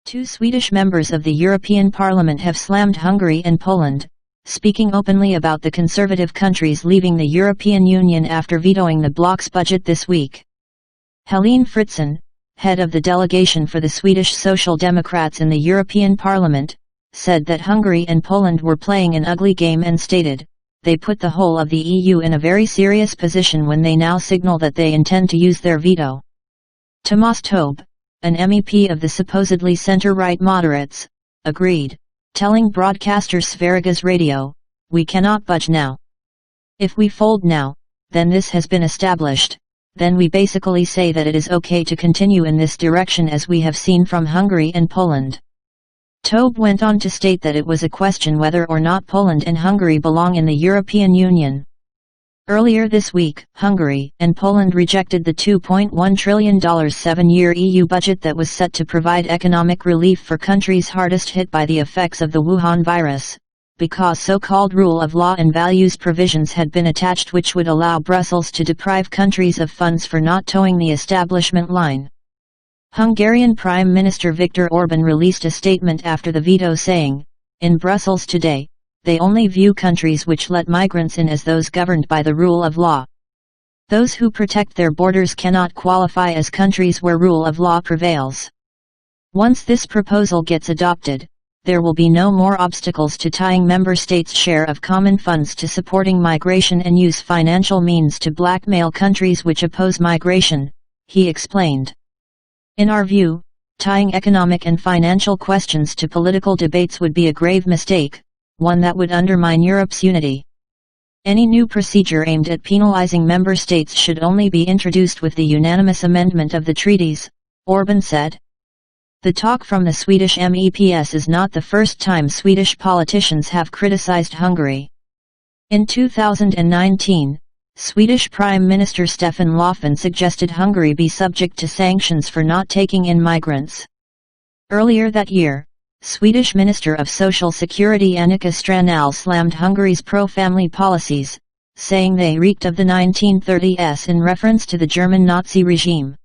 Two Swedish members of the European Parliament have slammed Hungary and Poland, speaking openly about the conservative countries leaving the European Union after vetoing the bloc's budget this week. Helene Fritzon, head of the delegation for the Swedish Social Democrats in the European Parliament, said that Hungary and Poland were playing an ugly game and stated, "They put the whole of the EU in a very serious position when they now signal that they intend to use their veto." Tomas Tobé, an MEP of the supposedly centre-right moderates, agreed, telling broadcaster Sveriges Radio, "We cannot budge now. If we fold now, then this has been established, then we basically say that it is okay to continue in this direction as we have seen from Hungary and Poland." Tobé went on to state that it was a question whether or not Poland and Hungary belong in the European Union. Earlier this week, Hungary and Poland rejected the $2.1 trillion 7-year EU budget that was set to provide economic relief for countries hardest hit by the effects of the Wuhan virus, because so-called rule of law and values provisions had been attached which would allow Brussels to deprive countries of funds for not towing the establishment line. Hungarian Prime Minister Viktor Orbán released a statement after the veto saying, "In Brussels today, they only view countries which let migrants in as those governed by the rule of law. Those who protect their borders cannot qualify as countries where rule of law prevails." Once this proposal gets adopted, there will be no more obstacles to tying member states' share of common funds to supporting migration and use financial means to blackmail countries which oppose migration, he explained. "In our view, tying economic and financial questions to political debates would be a grave mistake, one that would undermine Europe's unity. Any new procedure aimed at penalizing member states should only be introduced with the unanimous amendment of the treaties," Orbán said. The talk from the Swedish MEPs is not the first time Swedish politicians have criticized Hungary. In 2019, Swedish Prime Minister Stefan Löfven suggested Hungary be subject to sanctions for not taking in migrants. Earlier that year, Swedish Minister of Social Security Annika Strandhäll slammed Hungary's pro-family policies, saying they reeked of the 1930s in reference to the German Nazi regime.